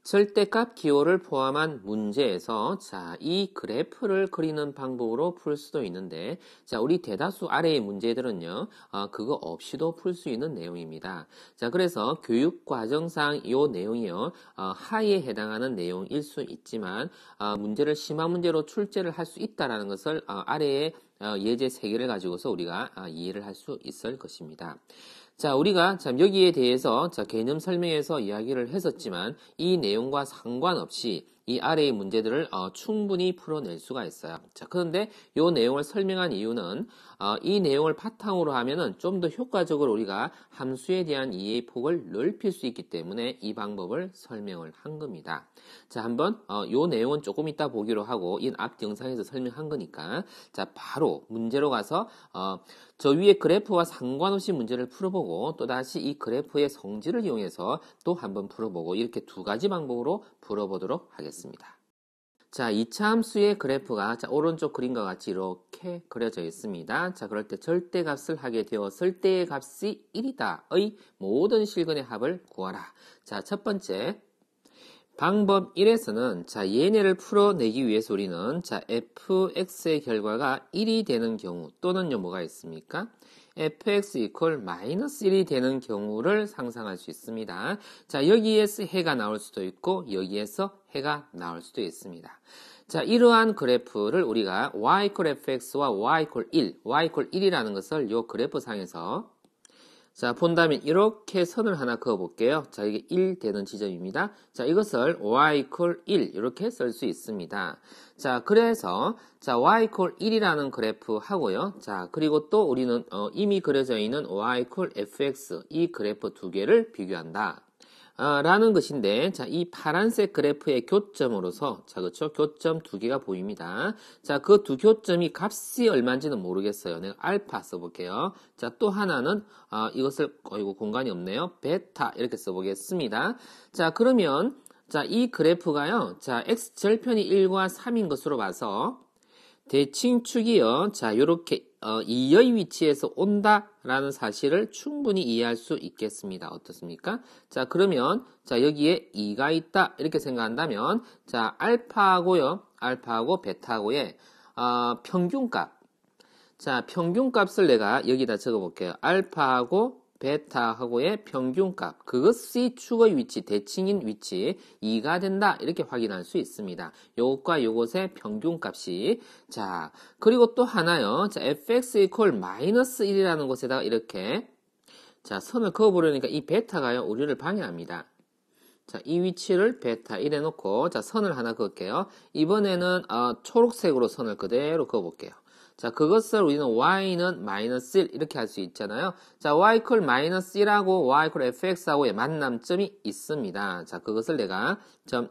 절대값 기호를 포함한 문제에서 이 그래프를 그리는 방법으로 풀 수도 있는데 우리 대다수 아래의 문제들은요 그거 없이도 풀 수 있는 내용입니다. 그래서 교육과정상 이 내용이요 하위에 해당하는 내용일 수 있지만 문제를 심화 문제로 출제를 할 수 있다는 것을 아래의 예제 3개를 가지고서 우리가 이해를 할 수 있을 것입니다. 우리가 여기에 대해서 개념 설명에서 이야기를 했었지만 이 내용과 상관없이 이 아래의 문제들을 충분히 풀어낼 수가 있어요. 그런데 이 내용을 설명한 이유는 이 내용을 바탕으로 하면은 좀 더 효과적으로 우리가 함수에 대한 이해의 폭을 넓힐 수 있기 때문에 이 방법을 설명을 한 겁니다. 한번 이 내용은 조금 이따 보기로 하고 이 앞 영상에서 설명한 거니까 바로 문제로 가서 저 위에 그래프와 상관없이 문제를 풀어보고 또다시 이 그래프의 성질을 이용해서 또 한번 풀어보고 이렇게 두 가지 방법으로 풀어보도록 하겠습니다. 2차 함수의 그래프가 오른쪽 그림과 같이 이렇게 그려져 있습니다. 그럴 때 절대값을 하게 되었을 때의 값이 1이다의 모든 실근의 합을 구하라. 첫 번째 방법 1에서는 얘네를 풀어내기 위해서 우리는 fx의 결과가 1이 되는 경우 또는요 뭐가 있습니까? fx equal 마이너스 1이 되는 경우를 상상할 수 있습니다. 여기에서 해가 나올 수도 있고 여기에서 해가 나올 수도 있습니다. 이러한 그래프를 우리가 y equal fx와 y equal 1, y equal 1이라는 것을 이 그래프 상에서 본다면 이렇게 선을 하나 그어 볼게요. 이게 1 되는 지점입니다. 이것을 y equal 1 이렇게 쓸 수 있습니다. 그래서 y equal 1이라는 그래프 하고요. 그리고 또 우리는 이미 그려져 있는 y equal fx 이 그래프 두 개를 비교한다. 라는 것인데 이 파란색 그래프의 교점으로서 그렇죠? 교점 두 개가 보입니다. 그 두 교점이 값이 얼마인지는 모르겠어요. 내가 알파 써볼게요. 또 하나는 이것을 이거 공간이 없네요. 베타 이렇게 써보겠습니다. 그러면 이 그래프가요. x 절편이 1과 3인 것으로 봐서 대칭축이요. 요렇게 2의 위치에서 온다라는 사실을 충분히 이해할 수 있겠습니다. 어떻습니까? 그러면 여기에 2가 있다 이렇게 생각한다면 알파하고요. 알파하고 베타하고의 평균값. 평균값을 내가 여기다 적어 볼게요. 알파하고 베타하고의 평균값, 그것이 축의 위치, 대칭인 위치 2가 된다 이렇게 확인할 수 있습니다. 요것과 요것의 평균값이 그리고 또 하나요. fx equal 마이너스 1이라는 곳에다가 이렇게 선을 그어보려니까 이 베타가요 우리를 방해합니다. 이 위치를 베타 1 해놓고 선을 하나 그을게요. 이번에는 초록색으로 선을 그대로 그어볼게요. 그것을 우리는 y는 마이너스 1 이렇게 할 수 있잖아요. y equal 마이너스 1하고 y equal fx하고의 만남점이 있습니다. 그것을 내가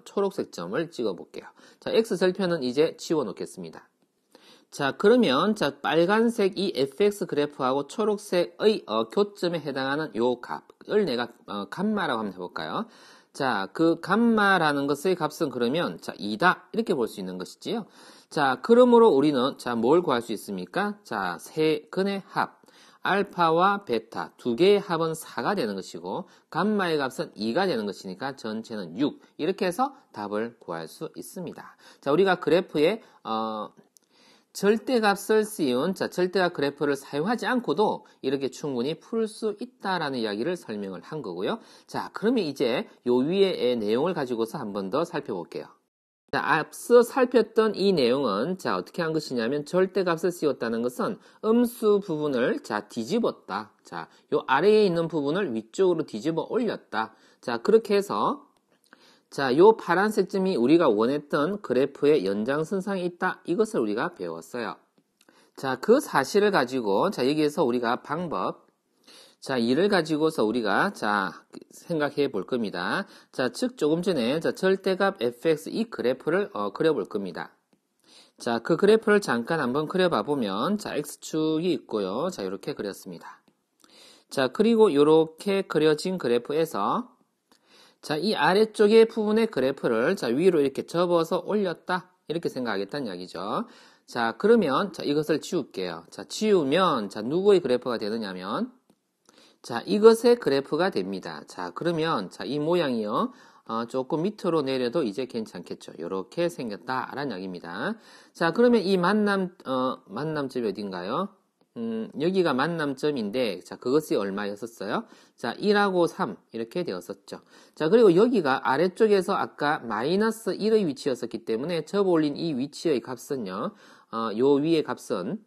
초록색 점을 찍어 볼게요. x 절편은 이제 지워 놓겠습니다. 그러면 빨간색 이 fx 그래프하고 초록색의 교점에 해당하는 요 값을 내가 감마라고 한번 해볼까요? 그 감마라는 것의 값은 그러면 2다 이렇게 볼 수 있는 것이지요. 그러므로 우리는 뭘 구할 수 있습니까? 세 근의 합 알파와 베타 두 개의 합은 4가 되는 것이고 감마의 값은 2가 되는 것이니까 전체는 6 이렇게 해서 답을 구할 수 있습니다. 우리가 그래프에 절대값을 씌운 절대값 그래프를 사용하지 않고도 이렇게 충분히 풀 수 있다라는 이야기를 설명을 한 거고요. 그러면 이제 요 위의 내용을 가지고서 한 번 더 살펴볼게요. 앞서 살폈던 이 내용은 어떻게 한 것이냐면 절대값을 씌웠다는 것은 음수 부분을 뒤집었다. 요 아래에 있는 부분을 위쪽으로 뒤집어 올렸다. 그렇게 해서 요 파란색 점이 우리가 원했던 그래프의 연장선상에 있다. 이것을 우리가 배웠어요. 그 사실을 가지고 여기에서 우리가 방법 이를 가지고서 우리가 생각해 볼 겁니다. 즉 조금 전에 절대값 fx 이 그래프를 그려 볼 겁니다. 그 그래프를 잠깐 한번 그려 봐 보면 x축이 있고요. 이렇게 그렸습니다. 그리고 이렇게 그려진 그래프에서 이 아래쪽의 부분의 그래프를 위로 이렇게 접어서 올렸다 이렇게 생각하겠다는 이야기죠. 그러면 이것을 지울게요. 지우면 누구의 그래프가 되느냐면 이것의 그래프가 됩니다. 그러면 이 모양이요. 조금 밑으로 내려도 이제 괜찮겠죠. 이렇게 생겼다라는 이야기입니다. 자, 그러면 이 만남점이 어딘가요? 여기가 만남점인데, 자, 그것이 얼마였었어요? 자, 1하고 3, 이렇게 되었었죠. 자, 그리고 여기가 아래쪽에서 아까 마이너스 1의 위치였었기 때문에 접어 올린 이 위치의 값은요, 요 위의 값은,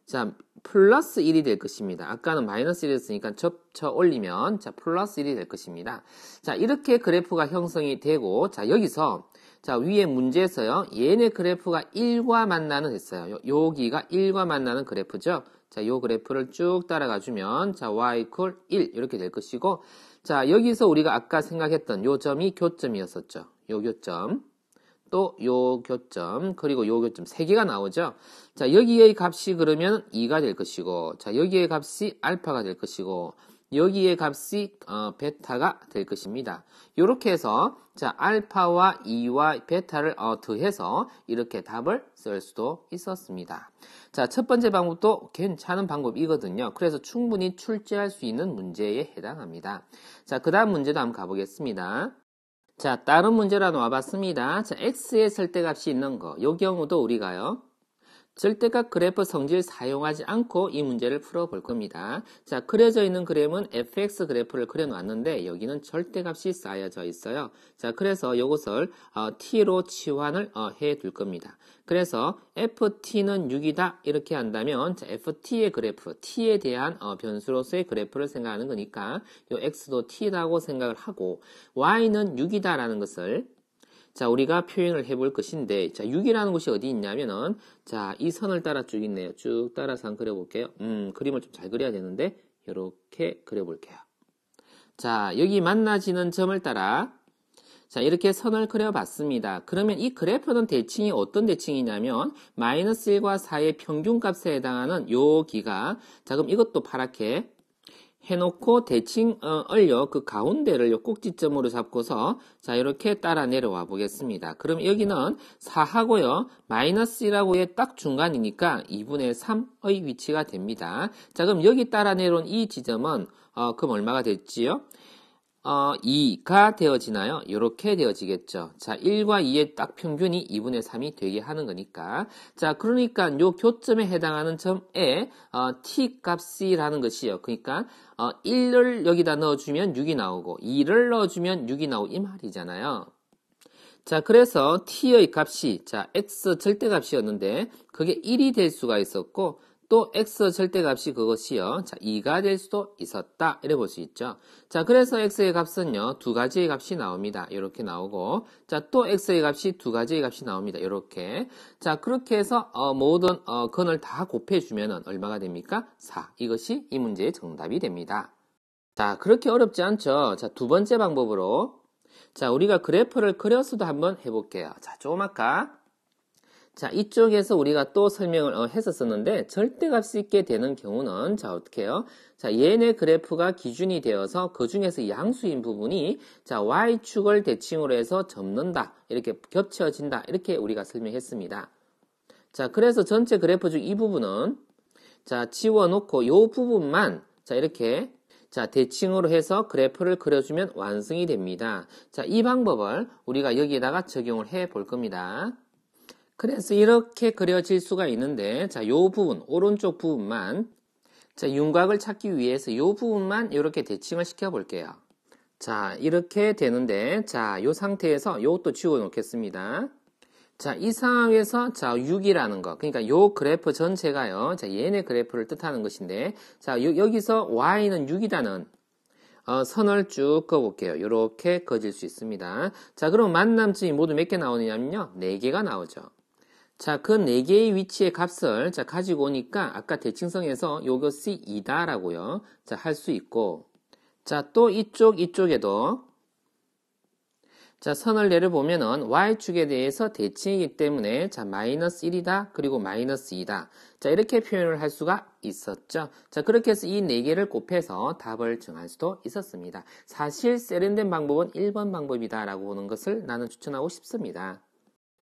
자, 플러스 1이 될 것입니다. 아까는 마이너스 1이었으니까 접쳐 올리면, 자, 플러스 1이 될 것입니다. 자, 이렇게 그래프가 형성이 되고, 자, 여기서, 자, 위에 문제에서요, 얘네 그래프가 1과 만나는 했어요. 여기가 1과 만나는 그래프죠. 자, 요 그래프를 쭉 따라가 주면, 자, y equal 1, 이렇게 될 것이고, 자, 여기서 우리가 아까 생각했던 요 점이 교점이었었죠. 요 교점. 또 요 교점, 그리고 요 교점 3개가 나오죠. 자, 여기의 값이 그러면 2가 될 것이고, 자, 여기의 값이 알파가 될 것이고, 여기의 값이 베타가 될 것입니다. 이렇게 해서 자, 알파와 2와 베타를 더해서 이렇게 답을 쓸 수도 있었습니다. 자, 첫 번째 방법도 괜찮은 방법이거든요. 그래서 충분히 출제할 수 있는 문제에 해당합니다. 자, 그 다음 문제도 한번 가보겠습니다. 자, 다른 문제로 나와봤습니다. 자, x의 절대값이 있는 거. 이 경우도 우리가요, 절대값 그래프 성질 사용하지 않고 이 문제를 풀어볼 겁니다. 자, 그려져 있는 그램은 fx 그래프를 그려놨는데 여기는 절대값이 쌓여져 있어요. 자, 그래서 이것을 t로 치환을 해둘 겁니다. 그래서 ft는 6이다 이렇게 한다면, 자, ft의 그래프, t에 대한 변수로서의 그래프를 생각하는 거니까 이 x도 t라고 생각을 하고, y는 6이다 라는 것을, 자, 우리가 표현을 해볼 것인데, 자, 6이라는 곳이 어디 있냐면은, 자, 이 선을 따라 쭉 있네요. 쭉 따라서 한번 그려볼게요. 그림을 좀 잘 그려야 되는데, 이렇게 그려볼게요. 자, 여기 만나지는 점을 따라, 자, 이렇게 선을 그려봤습니다. 그러면 이 그래프는 대칭이 어떤 대칭이냐면, 마이너스 1과 4의 평균값에 해당하는 요 기가, 자, 그럼 이것도 파랗게 해놓고 대칭을요, 그 가운데를 요 꼭지점으로 잡고서, 자, 이렇게 따라 내려와 보겠습니다. 그럼 여기는 4하고요, 마이너스 1하고의 딱 중간이니까 2분의 3의 위치가 됩니다. 자, 그럼 여기 따라 내려온 이 지점은, 그럼 얼마가 됐지요? 2가 되어지나요? 이렇게 되어지겠죠. 자, 1과 2의 딱 평균이 2분의 3이 되게 하는 거니까. 자, 그러니까 요 교점에 해당하는 점에 t 값이라는 것이요. 그러니까 1을 여기다 넣어주면 6이 나오고 2를 넣어주면 6이 나오고 이 말이잖아요. 자, 그래서 t의 값이, 자, x 절대값이었는데 그게 1이 될 수가 있었고, 또 x 절대값이 그것이요, 자, 2가 될 수도 있었다 이래 볼 수 있죠. 자, 그래서 x의 값은요, 두 가지의 값이 나옵니다. 이렇게 나오고, 자, 또 x의 값이 두 가지의 값이 나옵니다. 이렇게. 자, 그렇게 해서 모든 근을 다 곱해주면 얼마가 됩니까? 4. 이것이 이 문제의 정답이 됩니다. 자, 그렇게 어렵지 않죠. 자, 두 번째 방법으로, 자, 우리가 그래프를 그려서도 한번 해볼게요. 자, 조금 아까, 자, 이쪽에서 우리가 또 설명을 했었었는데, 절대값이 있게 되는 경우는, 자, 어떻게 해요? 자, 얘네 그래프가 기준이 되어서 그 중에서 양수인 부분이, 자, y축을 대칭으로 해서 접는다. 이렇게 겹쳐진다. 이렇게 우리가 설명했습니다. 자, 그래서 전체 그래프 중 이 부분은, 자, 지워놓고 요 부분만, 자, 이렇게, 자, 대칭으로 해서 그래프를 그려주면 완성이 됩니다. 자, 이 방법을 우리가 여기에다가 적용을 해 볼 겁니다. 그래서 이렇게 그려질 수가 있는데, 자, 요 부분, 오른쪽 부분만, 자, 윤곽을 찾기 위해서 요 부분만 이렇게 대칭을 시켜 볼게요. 자, 이렇게 되는데, 자, 요 상태에서 요것도 지워 놓겠습니다. 자, 이 상황에서, 자, 6이라는 거. 그러니까 요 그래프 전체가요, 자, 얘네 그래프를 뜻하는 것인데, 자, 여기서 y는 6이라는 선을 쭉 그어볼게요. 이렇게 그어질 수 있습니다. 자, 그럼 만남점이 모두 몇 개 나오느냐면요, 4개가 나오죠. 자, 그 4개의 위치의 값을, 자, 가지고 오니까 아까 대칭성에서 요것이 2다라고요. 자, 할 수 있고, 자, 또 이쪽에도, 자, 선을 내려보면은 y축에 대해서 대칭이기 때문에, 자, 마이너스 1이다, 그리고 마이너스 2다. 자, 이렇게 표현을 할 수가 있었죠. 자, 그렇게 해서 이 4개를 곱해서 답을 정할 수도 있었습니다. 사실 세련된 방법은 1번 방법이다라고 보는 것을 나는 추천하고 싶습니다.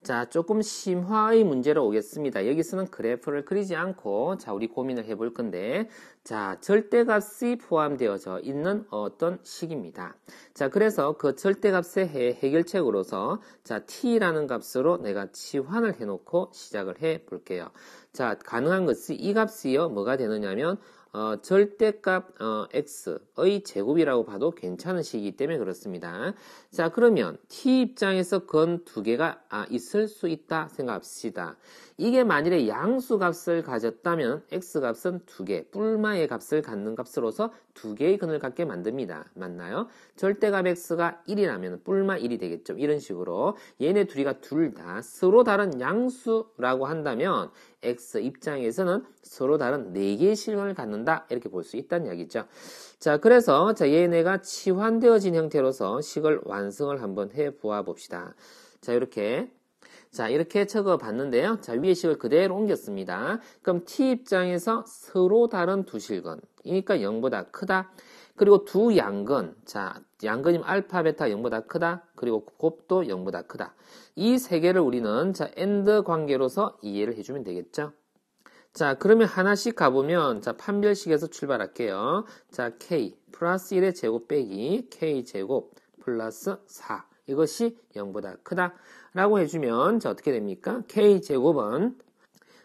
자, 조금 심화의 문제로 오겠습니다. 여기서는 그래프를 그리지 않고, 자, 우리 고민을 해볼 건데, 자, 절대값이 포함되어져 있는 어떤 식입니다. 자, 그래서 그 절대값의 해결책으로서, 자, t라는 값으로 내가 치환을 해놓고 시작을 해 볼게요. 자, 가능한 것이 이 값이요, 뭐가 되느냐면, 절대값 x의 제곱이라고 봐도 괜찮은 식이기 때문에 그렇습니다. 자, 그러면 t 입장에서 건 두 개가 있을 수 있다 생각합시다. 이게 만일에 양수값을 가졌다면 x값은 두 개, 뿔마의 값을 갖는 값으로서 두 개의 근을 갖게 만듭니다. 맞나요? 절대값 x가 1이라면 뿔마 1이 되겠죠. 이런 식으로 얘네 둘이가 둘 다 서로 다른 양수라고 한다면 x 입장에서는 서로 다른 4개의 실근을 갖는다 이렇게 볼 수 있다는 이야기죠. 자, 그래서 자, 얘네가 치환되어진 형태로서 식을 완성을 한번 해 보아 봅시다. 자, 이렇게 적어 봤는데요. 자, 위의 식을 그대로 옮겼습니다. 그럼 t 입장에서 서로 다른 두 실근, 그러니까 0보다 크다. 그리고 두 양근, 자, 양근이면 알파, 베타 0보다 크다. 그리고 곱도 0보다 크다. 이 세 개를 우리는 자, AND 관계로서 이해를 해주면 되겠죠. 자, 그러면 하나씩 가보면, 자, 판별식에서 출발할게요. 자, k 플러스 1의 제곱 빼기 k 제곱 플러스 4. 이것이 0보다 크다. 라고 해주면, 자, 어떻게 됩니까? k 제곱은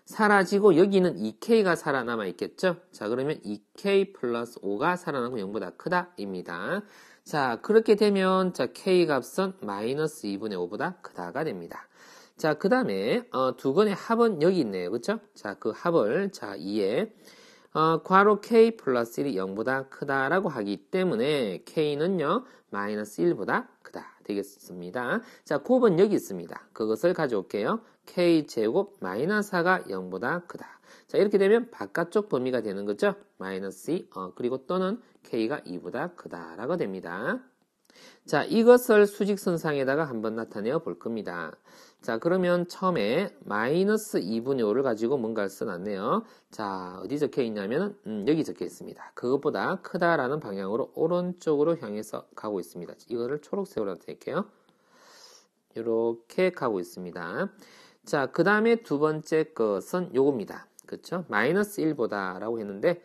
사라지고 여기는 2k가 살아남아 있겠죠? 자, 그러면 2k 플러스 5가 살아나고 0보다 크다 입니다. 자, 그렇게 되면 자, k 값은 마이너스 2분의 5보다 크다가 됩니다. 자, 그 다음에 두 건의 합은 여기 있네요. 그렇죠? 자, 그 합을 자, 2에 괄호 k 플러스 1이 0보다 크다라고 하기 때문에 k는요 마이너스 1보다 크다 되겠습니다. 자, 곱은 여기 있습니다. 그것을 가져올게요. k 제곱 마이너스 4가 0보다 크다. 자, 이렇게 되면 바깥쪽 범위가 되는 거죠. 마이너스 2 그리고 또는 k가 2보다 크다라고 됩니다. 자, 이것을 수직선상에다가 한번 나타내어 볼 겁니다. 자, 그러면 처음에 마이너스 2분의 5를 가지고 뭔가를 써놨네요. 자, 어디 적혀 있냐면 여기 적혀 있습니다. 그것보다 크다라는 방향으로 오른쪽으로 향해서 가고 있습니다. 이거를 초록색으로 나타낼게요. 이렇게 가고 있습니다. 자, 그 다음에 두 번째 것은 요겁니다. 그렇죠? 마이너스 1보다 라고 했는데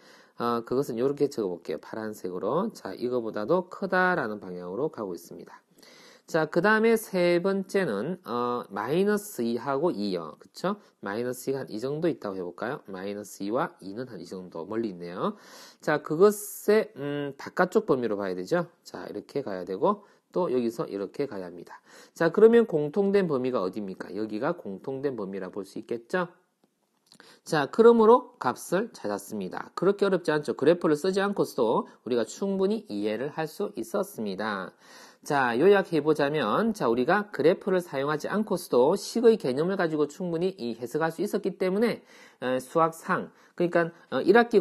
그것은 이렇게 적어볼게요. 파란색으로. 자, 이거보다도 크다라는 방향으로 가고 있습니다. 자, 그 다음에 세 번째는 마이너스 2하고 2요. 그쵸? 마이너스 2가 한 이 정도 있다고 해볼까요? 마이너스 2와 2는 한 이 정도 멀리 있네요. 자, 그것의 바깥쪽 범위로 봐야 되죠? 자, 이렇게 가야 되고 또 여기서 이렇게 가야 합니다. 자, 그러면 공통된 범위가 어디입니까? 여기가 공통된 범위라 볼 수 있겠죠? 자, 그러므로 값을 찾았습니다. 그렇게 어렵지 않죠. 그래프를 쓰지 않고서도 우리가 충분히 이해를 할 수 있었습니다. 자, 요약해보자면, 자, 우리가 그래프를 사용하지 않고서도 식의 개념을 가지고 충분히 해석할 수 있었기 때문에 수학상, 그러니까 1학기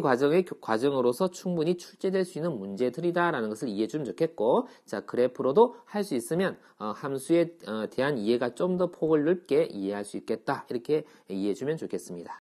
과정으로서 충분히 출제될 수 있는 문제들이다라는 것을 이해해주면 좋겠고, 자, 그래프로도 할 수 있으면 함수에 대한 이해가 좀 더 폭을 넓게 이해할 수 있겠다. 이렇게 이해해주면 좋겠습니다.